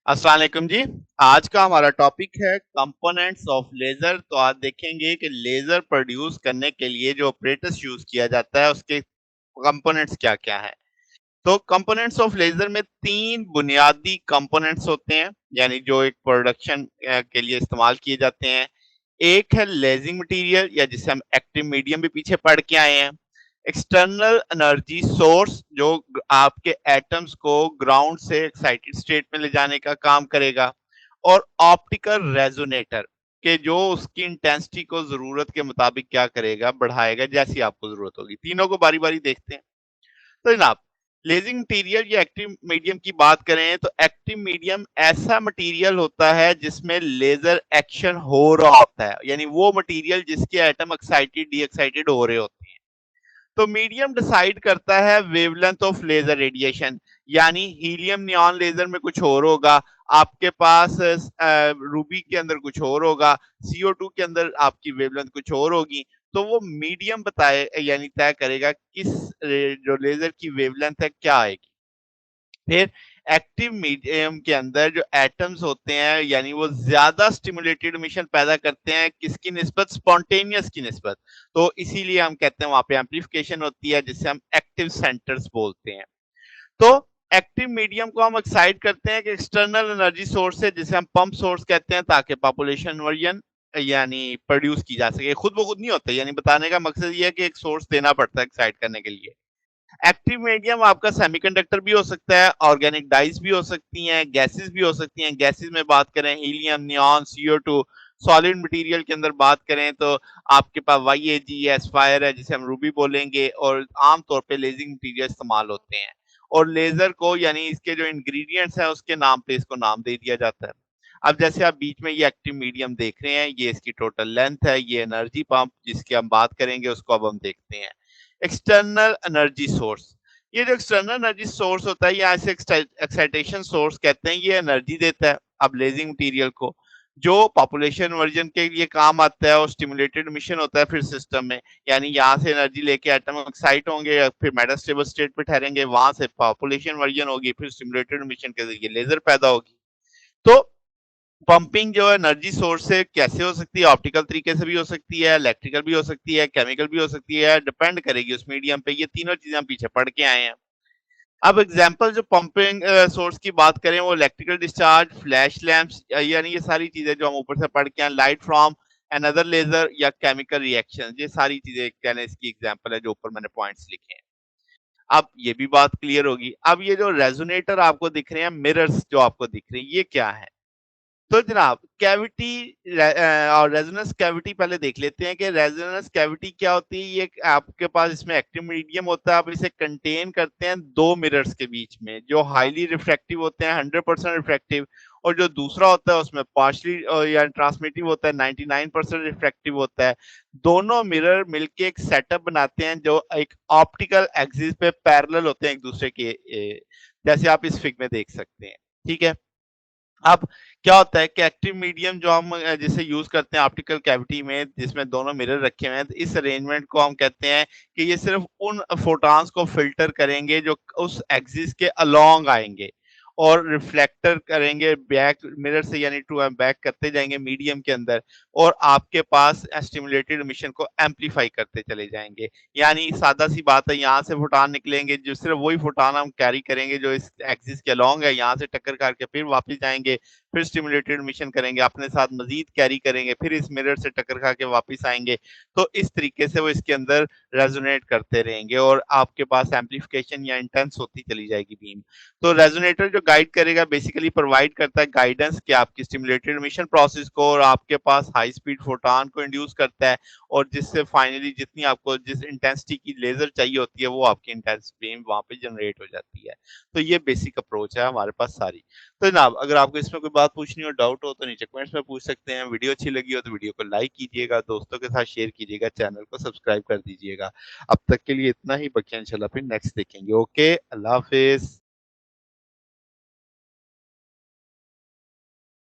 अस्सलाम वालेकुम जी। आज का हमारा टॉपिक है कंपोनेंट्स ऑफ लेज़र। तो आज देखेंगे कि लेज़र प्रोड्यूस करने के लिए जो apparatus यूज़ किया जाता है उसके कंपोनेंट्स क्या-क्या हैं। तो कंपोनेंट्स ऑफ लेज़र में 3 बुनियादी कंपोनेंट्स होते हैं, यानी जो एक प्रोडक्शन के लिए इस्तेमाल किए जाते हैं। एक है लेजिंग मटीरियल या जिसे हम एक्टिव मीडियम भी पीछे पढ़ के आए हैं। एक्सटर्नल एनर्जी सोर्स जो आपके एटम्स को ग्राउंड से एक्साइटेड स्टेट में ले जाने का काम करेगा। और ऑप्टिकल रेजोनेटर के जो उसकी इंटेंसिटी को जरूरत के मुताबिक क्या करेगा, बढ़ाएगा जैसी आपको जरूरत होगी। तीनों को बारी बारी देखते हैं। तो जनाब, लेजिंग मटीरियल या एक्टिव मीडियम की बात करें तो एक्टिव मीडियम ऐसा मटीरियल होता है जिसमें लेजर एक्शन हो रहा होता है, यानी वो मटीरियल जिसके एटम एक्साइटेड डी एक्साइटेड हो रहे होते हैं। तो मीडियम डिसाइड करता है वेवलेंथ ऑफ लेजर रेडिएशन, यानी हीलियम नियॉन लेजर में कुछ और होगा, आपके पास रूबी के अंदर कुछ और होगा, CO2 के अंदर आपकी वेवलेंथ कुछ और होगी। तो वो मीडियम बताए यानी तय करेगा किस जो लेजर की वेवलेंथ है क्या आएगी। फिर एक्टिव मीडियम के अंदर जो एटम्स होते हैं, यानी वो ज्यादा स्टिमुलेटेड इमिशन पैदा करते हैं किसकी निस्बत, स्पॉन्टेनियस की निस्बत। तो इसीलिए हम कहते हैं वहां पे एम्पलीफिकेशन होती है, जिसे हम एक्टिव सेंटर्स बोलते हैं। तो एक्टिव मीडियम को हम एक्साइट करते हैं कि एक्सटर्नल एनर्जी सोर्स से, जिसे हम पंप सोर्स कहते हैं, ताकि पॉपुलेशन वर्जन यानी प्रोड्यूस की जा सके। खुद ब खुद नहीं होता, यानी बताने का मकसद ये है कि एक सोर्स देना पड़ता है एक्साइट करने के लिए। एक्टिव मीडियम आपका सेमीकंडक्टर भी हो सकता है, ऑर्गेनिक डाइस भी हो सकती हैं, गैसेस भी हो सकती हैं। गैसेस में बात करें helium, neon, CO2। Solid material के अंदर बात करें तो आपके पास YAG है, एस्पायर है जिसे हम रूबी बोलेंगे, और आम तौर पे लेजिंग मटेरियल इस्तेमाल होते हैं। और लेजर को यानी इसके जो इंग्रेडिएंट्स हैं उसके नाम पे इसको नाम दे दिया जाता है। अब जैसे आप बीच में ये एक्टिव मीडियम देख रहे हैं, ये इसकी टोटल लेंथ है, ये एनर्जी पंप जिसकी हम बात करेंगे उसको अब हम देखते हैं। एक्सटर्नल एनर्जी सोर्स, ये जो एक्सटर्नल एनर्जी सोर्स होता है, यहाँ से एक्साइटेशन सोर्स कहते हैं, ये एनर्जी देता है अब लेजिंग मटीरियल को, जो पॉपुलेशन वर्जन के लिए काम आता है और स्टिमुलेटेड मिशन होता है फिर सिस्टम में। यानी यहाँ से एनर्जी लेके एटम एक्साइट होंगे, फिर मेटास्टेबल स्टेट पे ठहरेंगे, वहां से पॉपुलेशन वर्जन होगी, फिर स्टिमुलेटेड मिशन के जरिए लेजर पैदा होगी। तो पंपिंग जो है एनर्जी सोर्स से कैसे हो सकती है, ऑप्टिकल तरीके से भी हो सकती है, इलेक्ट्रिकल भी हो सकती है, केमिकल भी हो सकती है, डिपेंड करेगी उस मीडियम पे। ये तीनों चीजें हम पीछे पढ़ के आए हैं। अब एग्जांपल जो पंपिंग सोर्स की बात करें, वो इलेक्ट्रिकल डिस्चार्ज, फ्लैश लैंप्स, यानी ये सारी चीजें जो हम ऊपर से पढ़ के आए, लाइट फ्रॉम अनदर लेजर या केमिकल रिएक्शन, ये सारी चीजें कहने इसकी एग्जांपल है जो ऊपर मैंने पॉइंट्स लिखे हैं। अब ये भी बात क्लियर होगी। अब ये जो रेजोनेटर आपको दिख रहे हैं, मिरर्स जो आपको दिख रहे हैं, ये क्या है। तो जनाब, कैविटी और रेजोनेंस कैविटी पहले देख लेते हैं कि रेजोनेंस कैविटी क्या होती है। ये आपके पास इसमें एक्टिव मीडियम होता है, आप इसे कंटेन करते हैं दो मिरर्स के बीच में जो हाईली रिफ्रैक्टिव होते हैं, 100% रिफ्रैक्टिव। और जो दूसरा होता है उसमें पार्शली या ट्रांसमिटिव होता है, 99% रिफ्रैक्टिव होता है। दोनों मिरर मिलके एक सेटअप बनाते हैं जो एक ऑप्टिकल एक्सिस पे पैरेलल होते हैं एक दूसरे के, जैसे आप इस फिग में देख सकते हैं। ठीक है। अब क्या होता है कि एक्टिव मीडियम जो हम जिसे यूज करते हैं ऑप्टिकल कैविटी में, जिसमें दोनों मिरर रखे हुए हैं, तो इस अरेंजमेंट को हम कहते हैं कि ये सिर्फ उन फोटॉन्स को फिल्टर करेंगे जो उस एक्सिस के अलोंग आएंगे, और रिफ्लेक्टर करेंगे बैक मिरर से, यानी टू बैक करते जाएंगे मीडियम के अंदर, और आपके पास स्टिमुलेटेड मिशन को एम्पलीफाई करते चले जाएंगे। यानी सादा सी बात है, यहाँ से फोटॉन निकलेंगे, जो सिर्फ वही फोटॉन हम कैरी करेंगे जो इस एक्सिस के अलोंग है, यहाँ से टक्कर करके फिर वापस जाएंगे, फिर स्टिमुलेटेड मिशन करेंगे, अपने साथ मजीद कैरी करेंगे, फिर इस मिरर से टक्कर खा के वापस आएंगे। तो इस तरीके से वो इसके अंदर रेजोनेट करते रहेंगे और आपके पास एम्पलीफिकेशन या इंटेंस होती चली जाएगी बीम। तो रेजोनेटर जो गाइड करेगा, बेसिकली प्रोवाइड करता है गाइडेंस कि आपकी स्टिमुलेटेड मिशन प्रोसेस को, और आपके पास हाई स्पीड फोटॉन को इंड्यूस करता है, और जिससे फाइनली जितनी आपको जिस इंटेंसिटी की लेजर चाहिए होती है वो आपकी इंटेंस बीम वहां पे जनरेट हो जाती है। तो ये बेसिक अप्रोच है हमारे पास सारी। तो जनाब, अगर आपको इसमें कोई बात पूछनी हो, डाउट हो, तो नीचे कमेंट्स में पूछ सकते हैं। वीडियो अच्छी लगी हो तो वीडियो को लाइक कीजिएगा, दोस्तों के साथ शेयर कीजिएगा, चैनल को सब्सक्राइब कर दीजिएगा। अब तक के लिए इतना ही, बकिया इंशाल्लाह फिर नेक्स्ट देखेंगे। ओके, अल्लाह हाफिज।